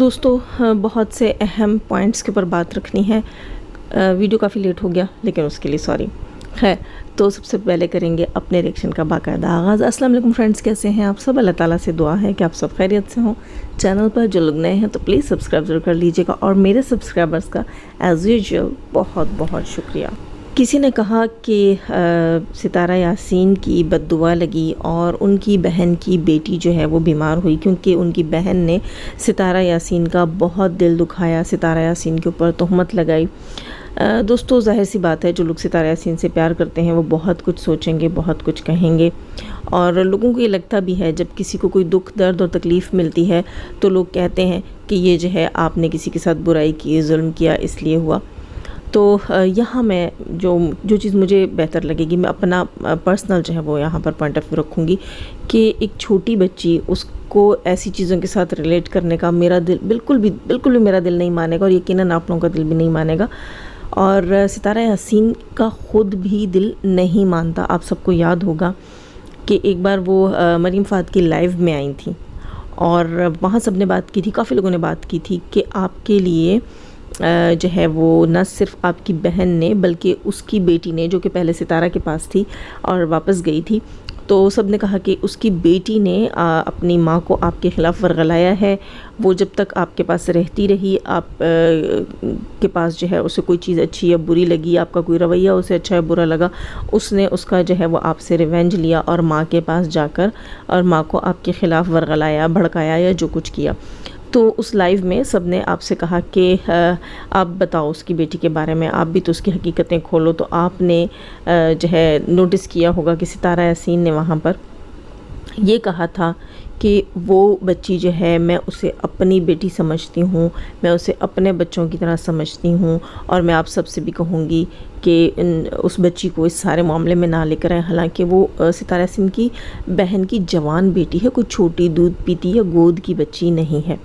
دوستو بہت سے اہم پوائنٹس کے اوپر بات رکھنی ہے. ویڈیو کافی لیٹ ہو گیا لیکن اس کے لیے سوری. خیر تو سب سے پہلے کریں گے اپنے ریئیکشن کا باقاعدہ آغاز. السلام علیکم فرینڈس، کیسے ہیں آپ سب؟ اللہ تعالیٰ سے دعا ہے کہ آپ سب خیریت سے ہوں. چینل پر جو لوگ نئے ہیں تو پلیز سبسکرائب ضرور کر لیجیے گا، اور میرے سبسکرائبرز کا ایز یوزول بہت بہت شکریہ. کسی نے کہا کہ ستارہ یاسین کی بد دعا لگی اور ان کی بہن کی بیٹی جو ہے وہ بیمار ہوئی، کیونکہ ان کی بہن نے ستارہ یاسین کا بہت دل دکھایا، ستارہ یاسین کے اوپر تہمت لگائی. دوستو ظاہر سی بات ہے، جو لوگ ستارہ یاسین سے پیار کرتے ہیں وہ بہت کچھ سوچیں گے، بہت کچھ کہیں گے، اور لوگوں کو یہ لگتا بھی ہے جب کسی کو کوئی دکھ درد اور تکلیف ملتی ہے تو لوگ کہتے ہیں کہ یہ جو ہے آپ نے کسی کے ساتھ برائی کی، ظلم کیا، اس لیے ہوا. تو یہاں میں جو چیز مجھے بہتر لگے گی، میں اپنا پرسنل جو ہے وہ یہاں پر پوائنٹ آف ویو رکھوں گی کہ ایک چھوٹی بچی، اس کو ایسی چیزوں کے ساتھ ریلیٹ کرنے کا میرا دل بالکل بھی میرا دل نہیں مانے گا، اور یقیناً آپ لوگوں کا دل بھی نہیں مانے گا، اور ستارہ یاسین کا خود بھی دل نہیں مانتا. آپ سب کو یاد ہوگا کہ ایک بار وہ مریم فہد کی لائیو میں آئی تھیں اور وہاں سب نے بات کی تھی، کافی لوگوں نے بات کی تھی کہ آپ کے لیے جو ہے وہ نہ صرف آپ کی بہن نے بلکہ اس کی بیٹی نے، جو کہ پہلے ستارہ کے پاس تھی اور واپس گئی تھی، تو سب نے کہا کہ اس کی بیٹی نے اپنی ماں کو آپ کے خلاف ورغلایا ہے. وہ جب تک آپ کے پاس رہتی رہی، آپ کے پاس جو ہے اسے کوئی چیز اچھی یا بری لگی، آپ کا کوئی رویہ اسے اچھا یا برا لگا، اس نے اس کا جو ہے وہ آپ سے ریونج لیا اور ماں کے پاس جا کر اور ماں کو آپ کے خلاف ورغلایا، بھڑکایا یا جو کچھ کیا. تو اس لائیو میں سب نے آپ سے کہا کہ آپ بتاؤ اس کی بیٹی کے بارے میں، آپ بھی تو اس کی حقیقتیں کھولو. تو آپ نے جو ہے نوٹس کیا ہوگا کہ ستارہ یاسین نے وہاں پر یہ کہا تھا کہ وہ بچی جو ہے میں اسے اپنی بیٹی سمجھتی ہوں، میں اسے اپنے بچوں کی طرح سمجھتی ہوں، اور میں آپ سب سے بھی کہوں گی کہ اس بچی کو اس سارے معاملے میں نہ لے کر آئیں. حالانکہ وہ ستارہ یاسین کی بہن کی جوان بیٹی ہے، کوئی چھوٹی دودھ پیتی یا گود کی بچی نہیں ہے.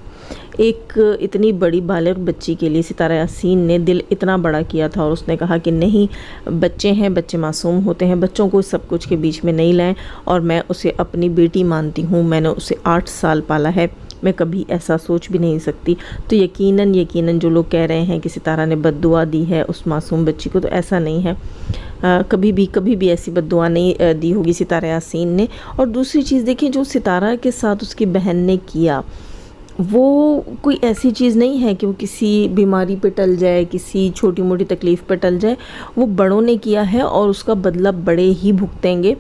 ایک اتنی بڑی بالغ بچی کے لیے ستارہ یاسین نے دل اتنا بڑا کیا تھا، اور اس نے کہا کہ نہیں، بچے ہیں، بچے معصوم ہوتے ہیں، بچوں کو سب کچھ کے بیچ میں نہیں لائیں، اور میں اسے اپنی بیٹی مانتی ہوں، میں نے اسے 8 سال پالا ہے، میں کبھی ایسا سوچ بھی نہیں سکتی. تو یقیناً جو لوگ کہہ رہے ہیں کہ ستارہ نے بد دعا دی ہے اس معصوم بچی کو، تو ایسا نہیں ہے. کبھی بھی ایسی بد دعا نہیں دی ہوگی ستارہ یاسین نے. اور دوسری چیز دیکھیں، جو ستارہ کے ساتھ اس کی بہن نے کیا، وہ کوئی ایسی چیز نہیں ہے کہ وہ کسی بیماری پہ ٹل جائے، کسی چھوٹی موٹی تکلیف پہ ٹل جائے. وہ بڑوں نے کیا ہے اور اس کا بدلہ بڑے ہی بھگتیں گے،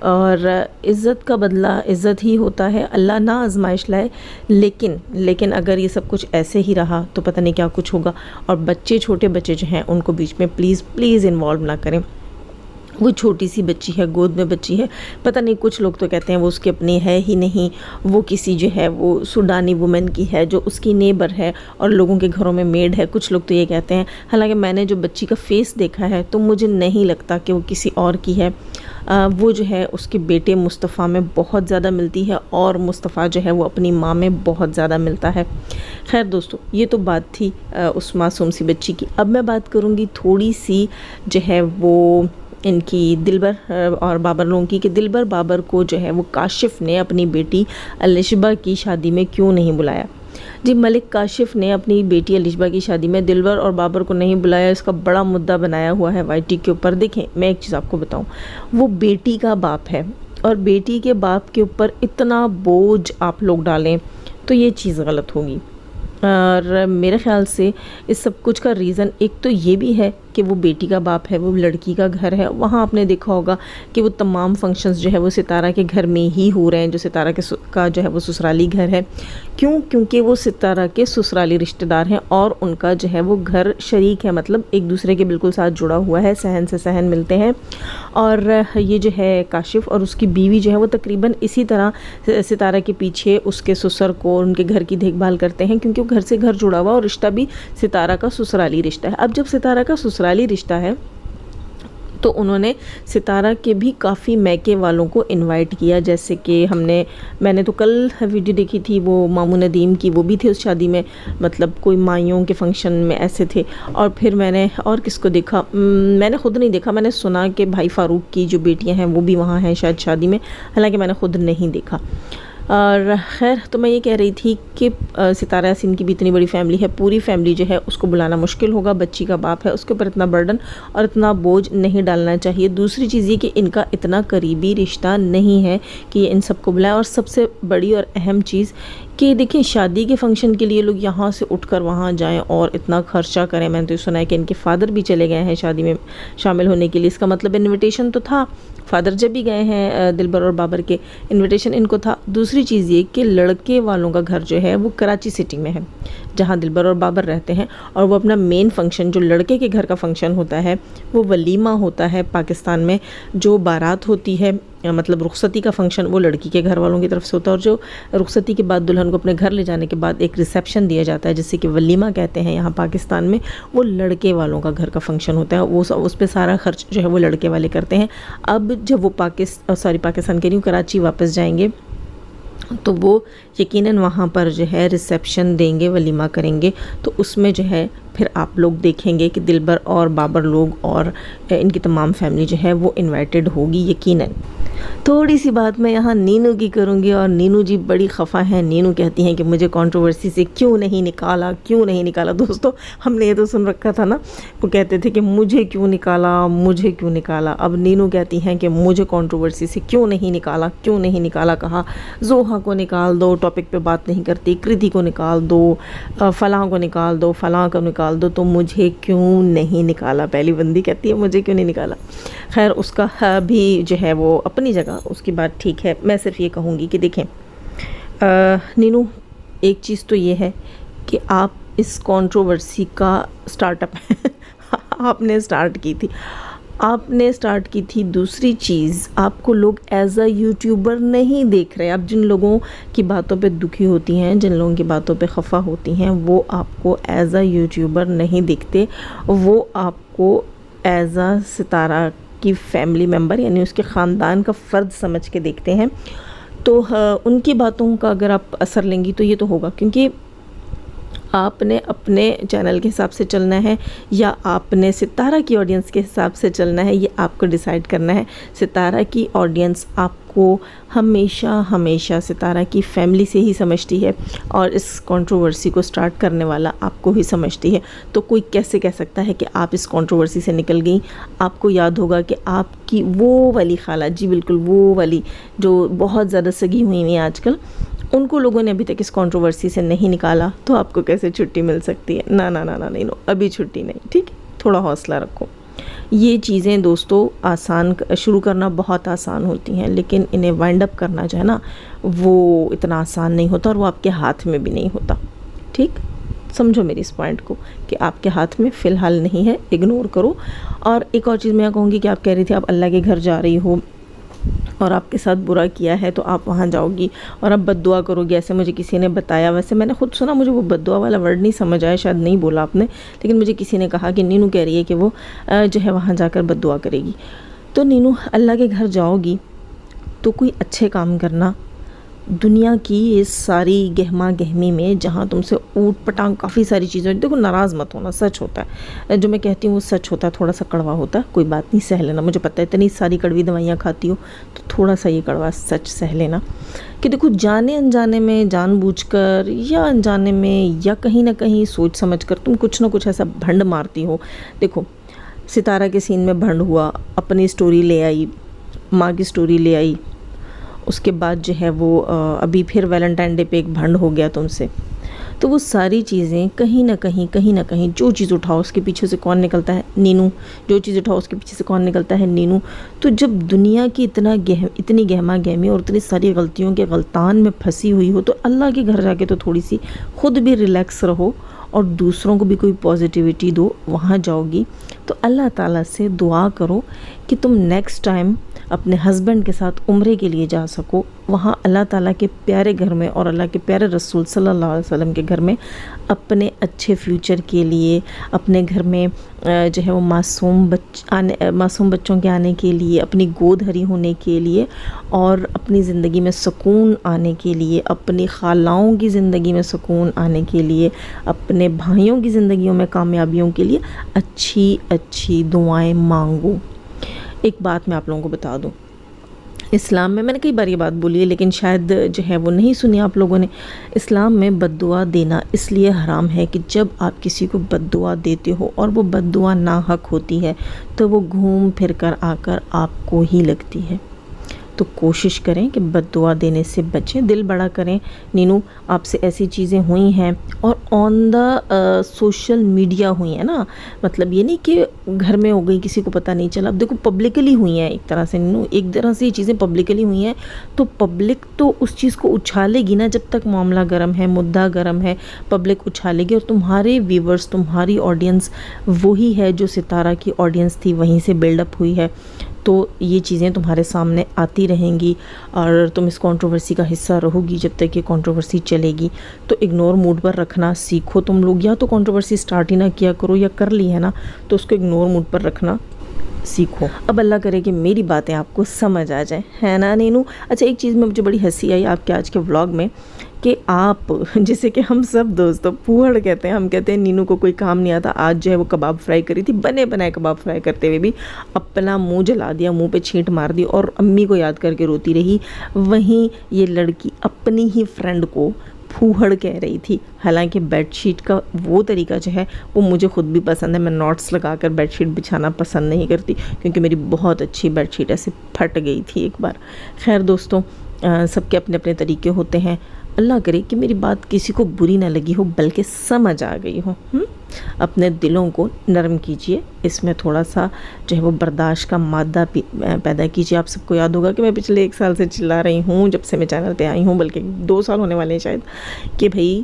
اور عزت کا بدلہ عزت ہی ہوتا ہے. اللہ نہ آزمائش لائے، لیکن اگر یہ سب کچھ ایسے ہی رہا تو پتہ نہیں کیا کچھ ہوگا. اور چھوٹے بچے جو ہیں ان کو بیچ میں پلیز انوالو نہ کریں. وہ چھوٹی سی بچی ہے، گود میں بچی ہے، پتہ نہیں، کچھ لوگ تو کہتے ہیں وہ اس کی اپنی ہے ہی نہیں، وہ کسی جو ہے وہ سوڈانی وومن کی ہے جو اس کی نیبر ہے اور لوگوں کے گھروں میں میڈ ہے. کچھ لوگ تو یہ کہتے ہیں، حالانکہ میں نے جو بچی کا فیس دیکھا ہے تو مجھے نہیں لگتا کہ وہ کسی اور کی ہے. وہ جو ہے اس کے بیٹے مصطفیٰ میں بہت زیادہ ملتی ہے، اور مصطفیٰ جو ہے وہ اپنی ماں میں بہت زیادہ ملتا ہے. خیر دوستو، یہ تو بات تھی اس معصوم سی بچی کی. اب میں بات کروں گی تھوڑی سی جو ہے وہ ان کی دلبر اور بابر لوگوں کی، کہ دلبر بابر کو جو ہے وہ کاشف نے اپنی بیٹی الشبہ کی شادی میں کیوں نہیں بلایا. جی، ملک کاشف نے اپنی بیٹی الشبہ کی شادی میں دلبر اور بابر کو نہیں بلایا، اس کا بڑا مدعا بنایا ہوا ہے وائی ٹی کے اوپر. دیکھیں، میں ایک چیز آپ کو بتاؤں، وہ بیٹی کا باپ ہے، اور بیٹی کے باپ کے اوپر اتنا بوجھ آپ لوگ ڈالیں تو یہ چیز غلط ہوگی. اور میرے خیال سے اس سب کچھ کا ریزن ایک تو یہ بھی ہے کہ وہ بیٹی کا باپ ہے، وہ لڑکی کا گھر ہے. وہاں آپ نے دیکھا ہوگا کہ وہ تمام فنکشنز جو ہے وہ ستارہ کے گھر میں ہی ہو رہے ہیں، جو ستارہ کا جو ہے وہ سسرالی گھر ہے. کیونکہ وہ ستارہ کے سسرالی رشتہ دار ہیں، اور ان کا جو ہے وہ گھر شریک ہے، مطلب ایک دوسرے کے بالکل ساتھ جڑا ہوا ہے، صحن سے صحن ملتے ہیں. اور یہ جو ہے کاشف اور اس کی بیوی جو ہے وہ تقریباً اسی طرح ستارہ کے پیچھے اس کے سسر کو، ان کے گھر کی دیکھ بھال کرتے ہیں، کیونکہ وہ گھر سے گھر جڑا ہوا، اور رشتہ بھی ستارہ کا سسرالی رشتہ ہے. اب جب ستارہ کا سسرالی رشتہ ہے تو انہوں نے ستارہ کے بھی کافی میکے والوں کو انوائٹ کیا، جیسے کہ میں نے تو کل ویڈیو دیکھی تھی وہ ماموں ندیم کی، وہ بھی تھے اس شادی میں، مطلب کوئی مائیوں کے فنکشن میں ایسے تھے. اور پھر میں نے اور کس کو دیکھا، میں نے خود نہیں دیکھا، میں نے سنا کہ بھائی فاروق کی جو بیٹیاں ہیں وہ بھی وہاں ہیں شاید شادی میں، حالانکہ میں نے خود نہیں دیکھا. اور خیر تو میں یہ کہہ رہی تھی کہ ستارہ یاسین کی بھی اتنی بڑی فیملی ہے، پوری فیملی جو ہے اس کو بلانا مشکل ہوگا، بچی کا باپ ہے، اس کے اوپر اتنا برڈن اور اتنا بوجھ نہیں ڈالنا چاہیے۔ دوسری چیز یہ کہ ان کا اتنا قریبی رشتہ نہیں ہے کہ یہ ان سب کو بلائے، اور سب سے بڑی اور اہم چیز کہ دیکھیں شادی کے فنکشن کے لیے لوگ یہاں سے اٹھ کر وہاں جائیں اور اتنا خرچہ کریں۔ میں نے تو سنا ہے کہ ان کے فادر بھی چلے گئے ہیں شادی میں شامل ہونے کے لیے، اس کا مطلب انویٹیشن تو تھا، فادر جب بھی گئے ہیں دلبر اور بابر کے، انویٹیشن ان کو تھا۔ دوسری چیز یہ کہ لڑکے والوں کا گھر جو ہے وہ کراچی سٹی میں ہے جہاں دلبر اور بابر رہتے ہیں، اور وہ اپنا مین فنکشن جو لڑکے کے گھر کا فنکشن ہوتا ہے وہ ولیمہ ہوتا ہے پاکستان میں، جو بارات ہوتی ہے مطلب رخصتی کا فنکشن وہ لڑکی کے گھر والوں کی طرف سے ہوتا ہے، اور جو رخصتی کے بعد دلہن کو اپنے گھر لے جانے کے بعد ایک ریسیپشن دیا جاتا ہے جسے کہ ولیمہ کہتے ہیں یہاں پاکستان میں، وہ لڑکے والوں کا گھر کا فنکشن ہوتا ہے، وہ اس پہ سارا خرچ جو ہے وہ لڑکے والے کرتے ہیں۔ اب جب وہ پاکستان کے لیے کراچی واپس جائیں گے تو وہ یقیناً وہاں پر جو ہے ریسیپشن دیں گے، ولیمہ کریں گے، تو اس میں جو ہے پھر آپ لوگ دیکھیں گے کہ دلبر اور بابر لوگ اور ان کی تمام فیملی جو ہے وہ انوائٹڈ ہوگی یقیناً۔ تھوڑی سی بات میں یہاں نینو کی کروں گی، اور نینو جی بڑی خفا ہیں۔ نینو کہتی ہیں کہ مجھے کنٹروورسی سے کیوں نہیں نکالا۔ دوستو ہم نے یہ تو سن رکھا تھا نا، وہ کہتے تھے کہ مجھے کیوں نکالا۔ اب نینو کہتی ہیں کہ مجھے کنٹروورسی سے کیوں نہیں نکالا، کہا زوہا کو نکال دو، ٹاپک پہ بات نہیں کرتی، کریتی کو نکال دو، فلاں کو نکال دو، تو مجھے کیوں نہیں نکالا؟ پہلی بندی کہتی ہے مجھے کیوں نہیں نکالا۔ خیر اس کا بھی جو ہے وہ اپنی جگہ، اس کی بات ٹھیک ہے۔ میں صرف یہ کہوں گی کہ دیکھیں نینو، ایک چیز تو یہ ہے کہ آپ اس کنٹروورسی کا سٹارٹ اپ آپ نے سٹارٹ کی تھی۔ دوسری چیز، آپ کو لوگ ایز اے یوٹیوبر نہیں دیکھ رہے۔ اب جن لوگوں کی باتوں پہ دکھی ہوتی ہیں، جن لوگوں کی باتوں پہ خفا ہوتی ہیں، وہ آپ کو ایز اے یوٹیوبر نہیں دیکھتے، وہ آپ کو ایز اے ستارہ کی فیملی ممبر یعنی اس کے خاندان کا فرد سمجھ کے دیکھتے ہیں۔ تو ان کی باتوں کا اگر آپ اثر لیں گی تو یہ تو ہوگا، کیونکہ آپ نے اپنے چینل کے حساب سے چلنا ہے یا آپ نے ستارہ کی آڈینس کے حساب سے چلنا ہے، یہ آپ کو ڈیسائیڈ کرنا ہے۔ ستارہ کی آڈینس آپ کو ہمیشہ ستارہ کی فیملی سے ہی سمجھتی ہے، اور اس کنٹروورسی کو سٹارٹ کرنے والا آپ کو ہی سمجھتی ہے۔ تو کوئی کیسے کہہ سکتا ہے کہ آپ اس کنٹروورسی سے نکل گئیں؟ آپ کو یاد ہوگا کہ آپ کی وہ والی خالہ، جی بالکل وہ والی جو بہت زیادہ سگی ہوئی ہیں آج کل، ان کو لوگوں نے ابھی تک اس کنٹروورسی سے نہیں نکالا، تو آپ کو کیسے چھٹی مل سکتی ہے؟ نہیں، ابھی چھٹی نہیں، ٹھیک ہے، تھوڑا حوصلہ رکھو۔ یہ چیزیں دوستو شروع کرنا بہت آسان ہوتی ہیں، لیکن انہیں وائنڈ اپ کرنا جو ہے نا وہ اتنا آسان نہیں ہوتا، اور وہ آپ کے ہاتھ میں بھی نہیں ہوتا۔ ٹھیک، سمجھو میری اس پوائنٹ کو کہ آپ کے ہاتھ میں فی الحال نہیں ہے، اگنور کرو۔ اور ایک اور چیز میں کہوں گی کہ آپ کہہ رہی تھی آپ اللہ کے گھر جا رہی ہو اور آپ کے ساتھ برا کیا ہے تو آپ وہاں جاؤ گی اور اب بد دعا کرو گی، ایسے مجھے کسی نے بتایا۔ ویسے میں نے خود سنا، مجھے وہ بد دعا والا ورڈ نہیں سمجھ آیا، شاید نہیں بولا آپ نے، لیکن مجھے کسی نے کہا کہ نینو کہہ رہی ہے کہ وہ جو ہے وہاں جا کر بد دعا کرے گی۔ تو نینو، اللہ کے گھر جاؤ گی تو کوئی اچھے کام کرنا۔ دنیا کی اس ساری گہما گہمی میں جہاں تم سے اوٹ پٹانگ کافی ساری چیزیں، دیکھو ناراض مت ہونا، سچ ہوتا ہے جو میں کہتی ہوں وہ سچ ہوتا ہے، تھوڑا سا کڑوا ہوتا ہے، کوئی بات نہیں، سہ لینا۔ مجھے پتہ ہے اتنی ساری کڑوی دوائیاں کھاتی ہو تو تھوڑا سا یہ کڑوا سچ سہ لینا کہ دیکھو جانے انجانے میں، جان بوجھ کر یا انجانے میں یا کہیں نہ کہیں سوچ سمجھ کر تم کچھ نہ کچھ ایسا بھنڈ مارتی ہو۔ دیکھو ستارہ کے سین میں بھنڈ ہوا، اپنی سٹوری لے آئی، ماں کی سٹوری لے آئی، اس کے بعد جو ہے وہ ابھی پھر ویلنٹائن ڈے پہ ایک بھنڈ ہو گیا تم سے۔ تو وہ ساری چیزیں کہیں نہ کہیں جو چیز اٹھاؤ اس کے پیچھے سے کون نکلتا ہے؟ نینو۔ جو چیز اٹھاؤ اس کے پیچھے سے کون نکلتا ہے؟ نینو۔ تو جب دنیا کی اتنی گہما گہمی اور اتنی ساری غلطیوں کے غلطان میں پھنسی ہوئی ہو تو اللہ کے گھر جا کے تو تھوڑی سی خود بھی ریلیکس رہو اور دوسروں کو بھی کوئی پازیٹیوٹی دو۔ وہاں جاؤ گی تو اللہ تعالیٰ سے دعا کرو کہ تم نیکسٹ ٹائم اپنے ہسبینڈ کے ساتھ عمرے کے لیے جا سکو، وہاں اللہ تعالیٰ کے پیارے گھر میں اور اللہ کے پیارے رسول صلی اللہ علیہ وسلم کے گھر میں اپنے اچھے فیوچر کے لیے، اپنے گھر میں جو ہے وہ معصوم بچوں کے آنے کے لیے، اپنی گود ہری ہونے کے لیے اور اپنی زندگی میں سکون آنے کے لیے، اپنی خالاؤں کی زندگی میں سکون آنے کے لیے، اپنے بھائیوں کی زندگیوں میں کامیابیوں کے لیے اچھی دعائیں مانگو۔ ایک بات میں آپ لوگوں کو بتا دوں، اسلام میں نے کئی بار یہ بات بولی ہے لیکن شاید جو ہے وہ نہیں سنی آپ لوگوں نے. اسلام میں بد دعا دینا اس لیے حرام ہے کہ جب آپ کسی کو بد دعا دیتے ہو اور وہ بد دعا ناحق ہوتی ہے تو وہ گھوم پھر کر آ کر آپ کو ہی لگتی ہے. تو کوشش کریں کہ بد دعا دینے سے بچیں، دل بڑا کریں. نینو آپ سے ایسی چیزیں ہوئی ہیں اور آن دا سوشل میڈیا ہوئی ہیں نا، مطلب یہ نہیں کہ گھر میں ہو گئی کسی کو پتہ نہیں چلا. اب دیکھو پبلکلی ہوئی ہیں ایک طرح سے نینو، ایک طرح سے یہ چیزیں پبلکلی ہوئی ہیں تو پبلک تو اس چیز کو اچھالے گی نا. جب تک معاملہ گرم ہے، مدعا گرم ہے، پبلک اچھالے گی. اور تمہارے ویورز، تمہاری آڈینس وہی ہے جو ستارہ کی آڈینس تھی، وہیں سے بلڈ اپ ہوئی ہے. تو یہ چیزیں تمہارے سامنے آتی رہیں گی اور تم اس کنٹروورسی کا حصہ رہو گی جب تک یہ کنٹروورسی چلے گی. تو اگنور موڈ پر رکھنا سیکھو تم لوگ، یا تو کنٹروورسی سٹارٹ ہی نہ کیا کرو، یا کر لی ہے نا تو اس کو اگنور موڈ پر رکھنا سیکھو. اب اللہ کرے کہ میری باتیں آپ کو سمجھ آ جائیں، ہے نا نینو. اچھا ایک چیز میں مجھے بڑی ہنسی آئی آپ کے آج کے ولاگ میں کہ آپ جسے کہ ہم سب دوستوں پوہڑ کہتے ہیں، ہم کہتے ہیں نینو کو کوئی کام نہیں آتا. آج جو ہے وہ کباب فرائی کری تھی، بنے بنائے کباب فرائی کرتے ہوئے بھی اپنا منہ جلا دیا، منہ پہ چھینٹ مار دی اور امی کو یاد کر کے روتی رہی. وہیں یہ لڑکی اپنی ہی فرینڈ کو پھوہڑ کہہ رہی تھی. حالانکہ بیڈ شیٹ کا وہ طریقہ جو ہے وہ مجھے خود بھی پسند ہے. میں نوٹس لگا کر بیڈ شیٹ بچھانا پسند نہیں کرتی کیونکہ میری بہت اچھی بیڈ شیٹ ایسے پھٹ گئی تھی ایک بار. خیر دوستوں، سب کے اپنے اپنے طریقے ہوتے ہیں. اللہ کرے کہ میری بات کسی کو بری نہ لگی ہو بلکہ سمجھ آ گئی ہو. اپنے دلوں کو نرم کیجئے، اس میں تھوڑا سا جو ہے وہ برداشت کا مادہ پیدا کیجئے. آپ سب کو یاد ہوگا کہ میں پچھلے 1 سال سے چلا رہی ہوں جب سے میں چینل پہ آئی ہوں، بلکہ 2 سال ہونے والے ہیں شاید، کہ بھئی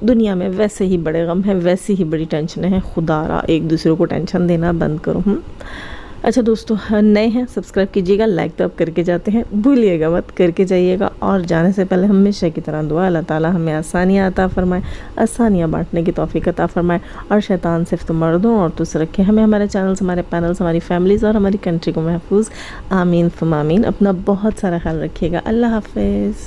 دنیا میں ویسے ہی بڑے غم ہیں، ویسے ہی بڑی ٹینشنیں ہیں. خدا را ایک دوسرے کو ٹینشن دینا بند کرو. اچھا دوستو، نئے ہیں سبسکرائب کیجیے گا، لائک تو آپ کر کے جاتے ہیں، بھولیے گا مت، کر کے جائیے گا. اور جانے سے پہلے ہمیشہ کی طرح دعا، اللہ تعالیٰ ہمیں آسانیاں عطا فرمائے، آسانیاں بانٹنے کی توفیق عطا فرمائے، اور شیطان صرف مردوں اور عورتوں سے رکھے. ہمیں ہمارے چینلز، ہمارے پینلز، ہماری فیملیز اور ہماری کنٹری کو محفوظ. آمین ثم آمین. اپنا بہت سارا خیال رکھیے گا. اللہ حافظ.